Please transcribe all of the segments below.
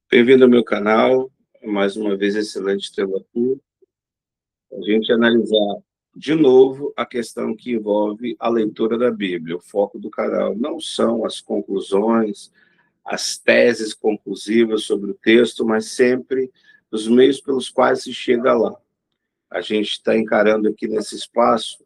Bem-vindo ao meu canal, mais uma vez excelente tê-lo aqui. A gente analisar de novo a questão que envolve a leitura da Bíblia. O foco do canal não são as conclusões, as teses conclusivas sobre o texto, mas sempre os meios pelos quais se chega lá. A gente está encarando aqui nesse espaço,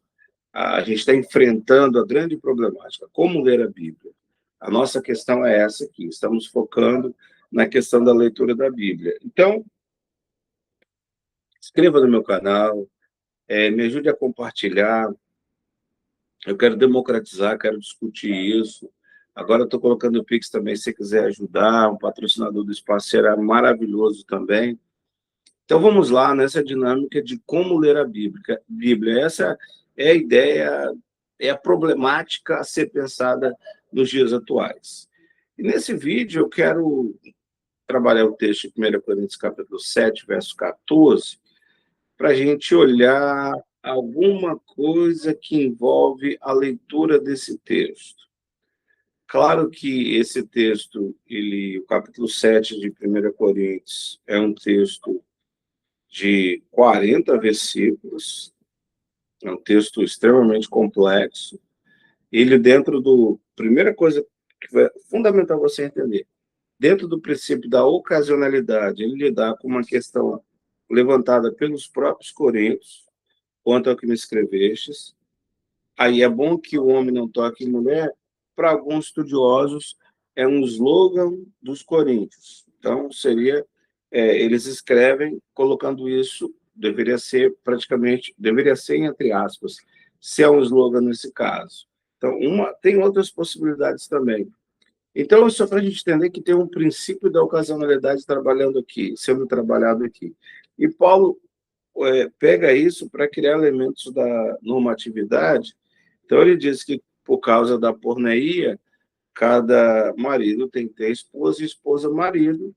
a gente está enfrentando a grande problemática, como ler a Bíblia. A nossa questão é essa aqui, estamos focando na questão da leitura da Bíblia. Então, inscreva no meu canal, me ajude a compartilhar. Eu quero democratizar, quero discutir isso. Agora estou colocando o Pix também, se quiser ajudar, um patrocinador do espaço será maravilhoso também. Então vamos lá nessa dinâmica de como ler a Bíblia. Essa é a ideia, é a problemática a ser pensada nos dias atuais. E nesse vídeo eu quero trabalhar o texto de 1 Coríntios capítulo 7, verso 14, para a gente olhar alguma coisa que envolve a leitura desse texto. Claro que esse texto, o capítulo 7 de 1 Coríntios, é um texto de 40 versículos, é um texto extremamente complexo. Ele, primeira coisa que é fundamental você entender, dentro do princípio da ocasionalidade, ele lidar com uma questão levantada pelos próprios coríntios, quanto ao que me escrevestes. Aí é bom que o homem não toque em mulher, para alguns estudiosos, é um slogan dos coríntios. Então, eles escrevem colocando isso, deveria ser entre aspas, se é um slogan nesse caso. Então, tem outras possibilidades também. Então, só para a gente entender que tem um princípio da ocasionalidade sendo trabalhado aqui. E Paulo pega isso para criar elementos da normatividade. Então, ele diz que, por causa da porneia, cada marido tem que ter esposa e esposa marido,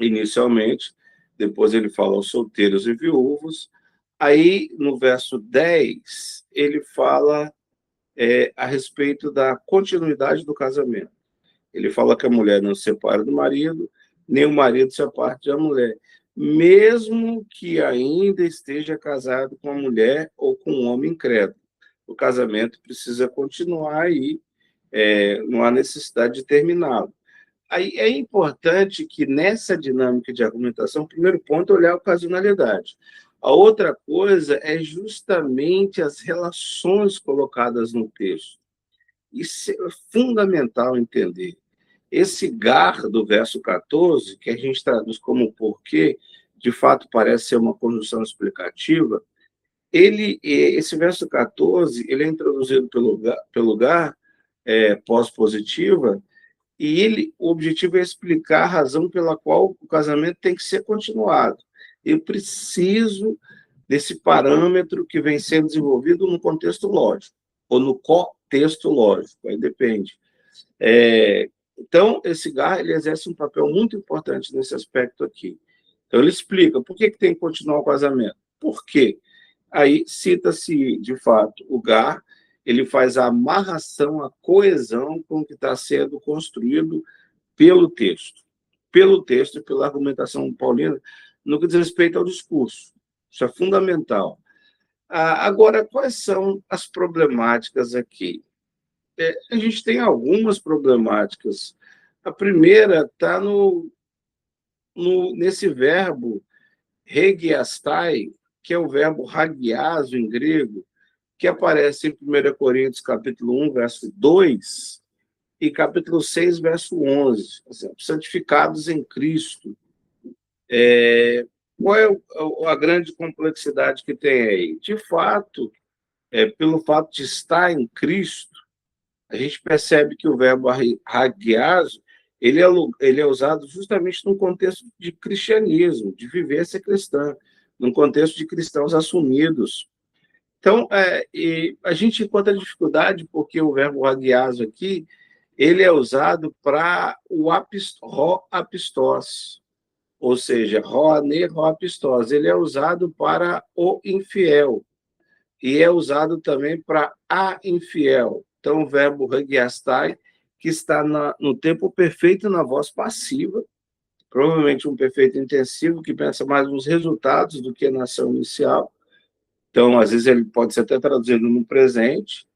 inicialmente. Depois ele fala aos solteiros e viúvos. Aí, no verso 10, ele fala a respeito da continuidade do casamento. Ele fala que a mulher não se separa do marido, nem o marido se aparte da mulher, mesmo que ainda esteja casado com a mulher ou com um homem incrédulo. O casamento precisa continuar aí, não há necessidade de terminá-lo. Aí é importante que nessa dinâmica de argumentação, o primeiro ponto é olhar a ocasionalidade. A outra coisa é justamente as relações colocadas no texto. Isso é fundamental entender. Esse gar do verso 14, que a gente traduz como porquê, de fato parece ser uma conjunção explicativa, esse verso 14, ele é introduzido pelo gar pós-positiva, e o objetivo é explicar a razão pela qual o casamento tem que ser continuado. Eu preciso desse parâmetro que vem sendo desenvolvido no contexto lógico, ou no contexto lógico, aí depende. Então, esse GAR ele exerce um papel muito importante nesse aspecto aqui. Então, ele explica por que tem que continuar o casamento. Por quê? Aí cita-se, de fato, o GAR, ele faz a amarração, a coesão com o que está sendo construído pelo texto e pela argumentação paulina, no que diz respeito ao discurso. Isso é fundamental. Agora, quais são as problemáticas aqui? A gente tem algumas problemáticas. A primeira está nesse verbo regiastai, que é o verbo hagiazo em grego, que aparece em 1 Coríntios capítulo 1, verso 2, e capítulo 6, verso 11. Santificados em Cristo. Qual é a grande complexidade que tem aí? De fato, pelo fato de estar em Cristo, a gente percebe que o verbo hagiazo, ele é usado justamente num contexto de cristianismo, de vivência cristã, num contexto de cristãos assumidos. Então, a gente encontra dificuldade porque o verbo hagiazo aqui, ele é usado para o apistós, ou seja, roane, apistós. Ele é usado para o infiel e é usado também para a infiel. Então, o verbo hagiastai, que está no tempo perfeito na voz passiva, provavelmente um perfeito intensivo que pensa mais nos resultados do que na ação inicial. Então, às vezes, ele pode ser até traduzido no presente,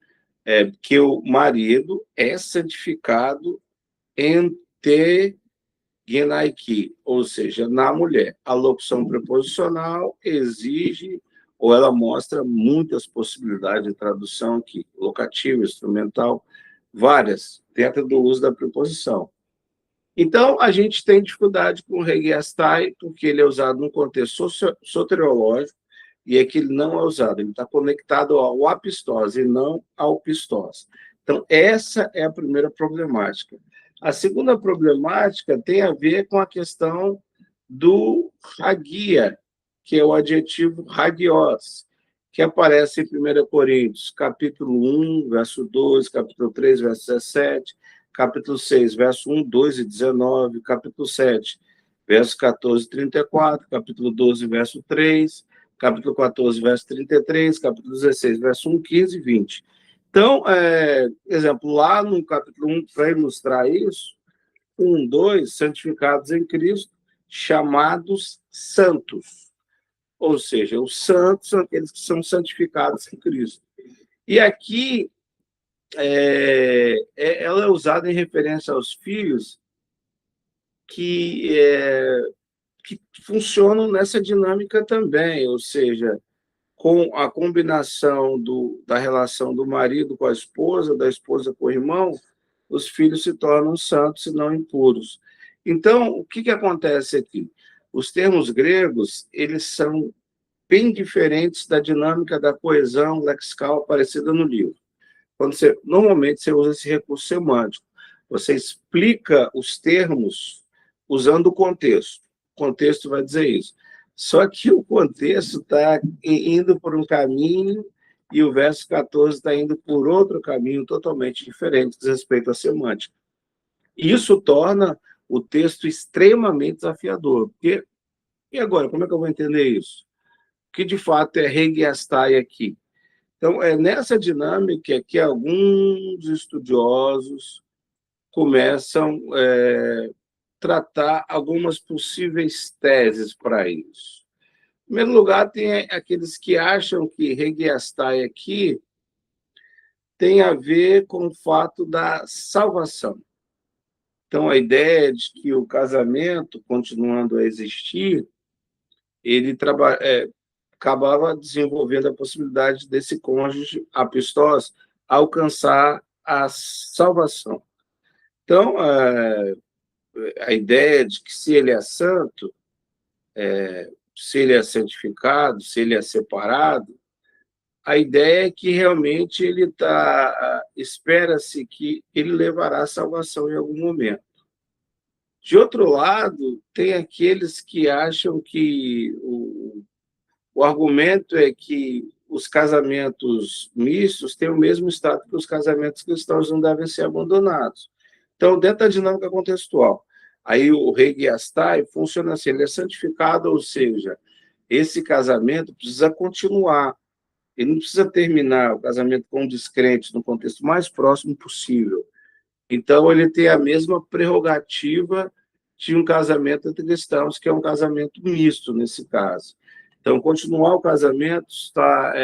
que o marido é santificado em te Genaiki, ou seja, na mulher. A locução preposicional exige, ou ela mostra muitas possibilidades de tradução aqui, locativa, instrumental, várias, dentro do uso da preposição. Então, a gente tem dificuldade com o regiastai, porque ele é usado num contexto soteriológico, e é que ele não é usado, ele está conectado ao apistose e não ao pistose. Então, essa é a primeira problemática. A segunda problemática tem a ver com a questão do hagia, que é o adjetivo hagios, que aparece em 1 Coríntios, capítulo 1, verso 12, capítulo 3, verso 17, capítulo 6, verso 1, 2 e 19, capítulo 7, verso 14 e 34, capítulo 12, verso 3, capítulo 14, verso 33, capítulo 16, verso 1, 15 e 20. Então, exemplo, lá no capítulo 1, para ilustrar isso, 1, 2, santificados em Cristo, chamados santos. Ou seja, os santos são aqueles que são santificados em Cristo. E aqui, ela é usada em referência aos filhos que funcionam nessa dinâmica também, ou seja, com a combinação da relação do marido com a esposa, da esposa com o irmão, os filhos se tornam santos e não impuros. Então, o que acontece aqui? Os termos gregos, eles são bem diferentes da dinâmica da coesão lexical aparecida no livro. Normalmente, você usa esse recurso semântico. Você explica os termos usando o contexto. O contexto vai dizer isso. Só que o contexto está indo por um caminho e o verso 14 está indo por outro caminho totalmente diferente com respeito à semântica. Isso torna o texto extremamente desafiador. Porque, e agora, como é que eu vou entender isso? O que, de fato, é regiastai aqui? Então, é nessa dinâmica que alguns estudiosos começam a tratar algumas possíveis teses para isso. Em primeiro lugar, tem aqueles que acham que regiastai aqui tem a ver com o fato da salvação. Então, a ideia de que o casamento, continuando a existir, ele acabava desenvolvendo a possibilidade desse cônjuge apistós alcançar a salvação. Então, a ideia de que se ele é santo, se ele é santificado, se ele é separado, a ideia é que realmente espera-se que ele levará a salvação em algum momento. De outro lado, tem aqueles que acham que o argumento é que os casamentos mistos têm o mesmo status que os casamentos cristãos, não devem ser abandonados. Então, dentro da dinâmica contextual, aí o regiastai funciona assim, ele é santificado, ou seja, esse casamento precisa continuar. Ele não precisa terminar o casamento com um descrente no contexto mais próximo possível. Então, ele tem a mesma prerrogativa de um casamento entre cristãos, que é um casamento misto, nesse caso. Então, continuar o casamento está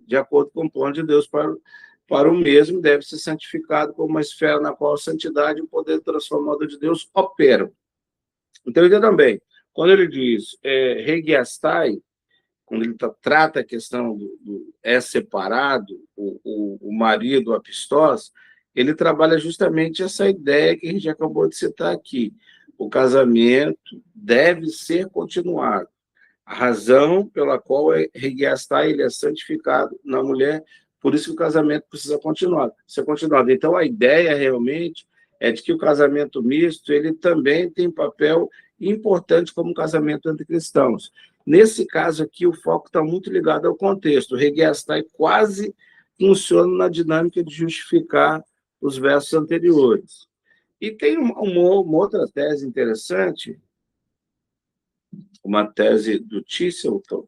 de acordo com o plano de Deus para o mesmo, deve ser santificado como uma esfera na qual a santidade e o poder transformador de Deus operam. Então, ele também, quando ele diz regiastai, quando ele trata a questão do separado, o marido, o apistós, ele trabalha justamente essa ideia que a gente acabou de citar aqui. O casamento deve ser continuado. A razão pela qual regiastai, ele é santificado na mulher, por isso que o casamento precisa ser continuado. Então, a ideia realmente é de que o casamento misto ele também tem papel importante como casamento entre cristãos. Nesse caso aqui, o foco está muito ligado ao contexto. O regiastai quase funciona na dinâmica de justificar os versos anteriores. E tem uma outra tese interessante, uma tese do Chesterton,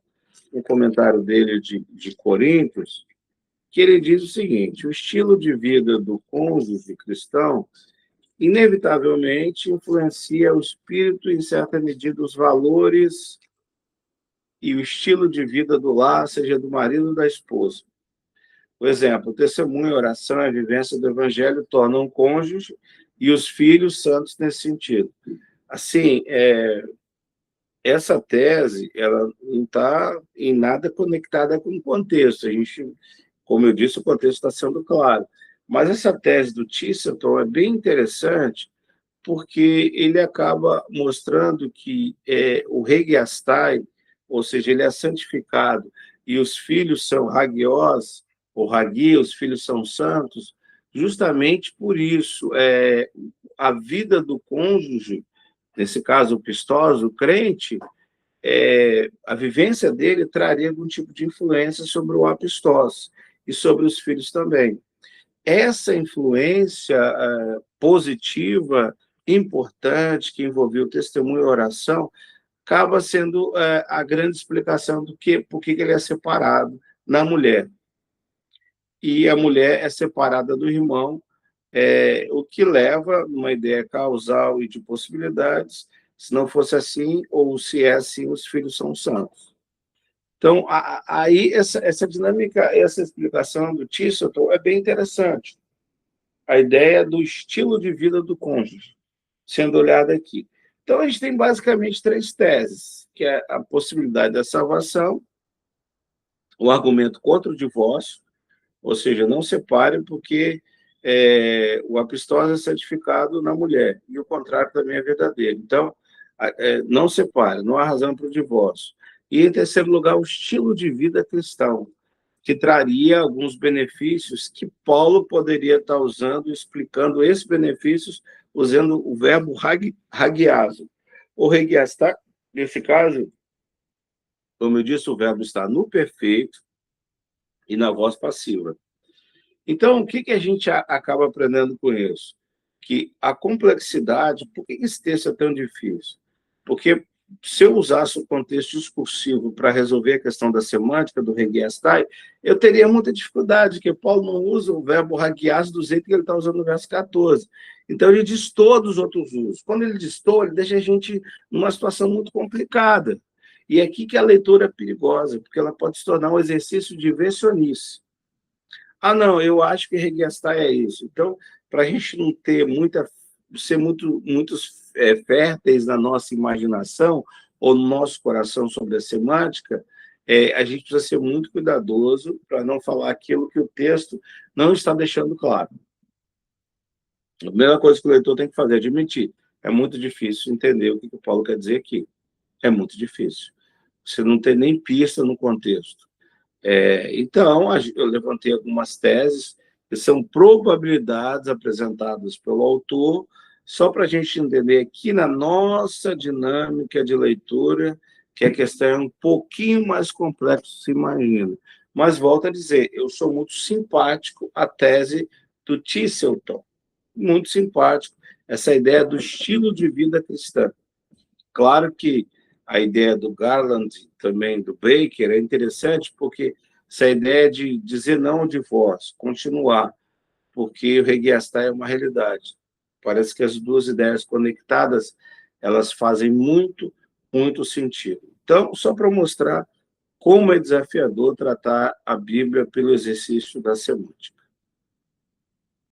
um comentário dele de Coríntios, que ele diz o seguinte: o estilo de vida do cônjuge cristão inevitavelmente influencia o espírito, em certa medida, os valores e o estilo de vida do lar, seja do marido ou da esposa. Por exemplo, o testemunho, a oração e a vivência do evangelho tornam o cônjuge e os filhos santos nesse sentido. Assim, essa tese, ela não está em nada conectada com o contexto. A gente, como eu disse, o contexto está sendo claro. Mas essa tese do Chesterton é bem interessante, porque ele acaba mostrando que o Regiastai, ou seja, ele é santificado, e os filhos são hagios, ou hagi, os filhos são santos, justamente por isso. A vida do cônjuge, nesse caso o pistoso, o crente, a vivência dele traria algum tipo de influência sobre o apistós e sobre os filhos também. Essa influência positiva, importante, que envolveu o testemunho e a oração, acaba sendo a grande explicação do por que ele é separado na mulher. E a mulher é separada do irmão, o que leva, numa ideia causal e de possibilidades, se não fosse assim, ou se é assim, os filhos são santos. Então, aí, essa dinâmica, essa explicação do Chesterton é bem interessante. A ideia do estilo de vida do cônjuge, sendo olhada aqui. Então, a gente tem basicamente três teses, que é a possibilidade da salvação, o argumento contra o divórcio, ou seja, não separe porque o apistós é santificado na mulher, e o contrário também é verdadeiro. Então, não separe, não há razão para o divórcio. E, em terceiro lugar, o estilo de vida cristão, que traria alguns benefícios que Paulo poderia estar usando, explicando esses benefícios, usando o verbo hagiazo. O regiastar, nesse caso, como eu disse, o verbo está no perfeito e na voz passiva. Então, o que a gente acaba aprendendo com isso? Que a complexidade, por que esse texto é tão difícil? Porque se eu usasse o contexto discursivo para resolver a questão da semântica do regiastai, eu teria muita dificuldade, porque Paulo não usa o verbo hagias do jeito que ele está usando no verso 14. Então, ele diz todos os outros usos. Quando ele diz todo, ele deixa a gente numa situação muito complicada. E é aqui que a leitura é perigosa, porque ela pode se tornar um exercício de invencionice. Ah, não, eu acho que regiastai é isso. Então, para a gente não ter ser muitos férteis na nossa imaginação ou no nosso coração sobre a semântica, a gente precisa ser muito cuidadoso para não falar aquilo que o texto não está deixando claro. A primeira coisa que o leitor tem que fazer é admitir. É muito difícil entender o que o Paulo quer dizer aqui. É muito difícil. Você não tem nem pista no contexto. Então, eu levantei algumas teses que são probabilidades apresentadas pelo autor, só para a gente entender aqui na nossa dinâmica de leitura, que a questão é um pouquinho mais complexa do que se imagina. Mas, volto a dizer, eu sou muito simpático à tese do Chesterton, muito simpático, essa ideia do estilo de vida cristã. Claro que a ideia do Garland, também do Baker, é interessante porque essa ideia de dizer não ao divórcio, continuar, porque o regiastai é uma realidade. Parece que as duas ideias conectadas, elas fazem muito, muito sentido. Então, só para mostrar como é desafiador tratar a Bíblia pelo exercício da semântica.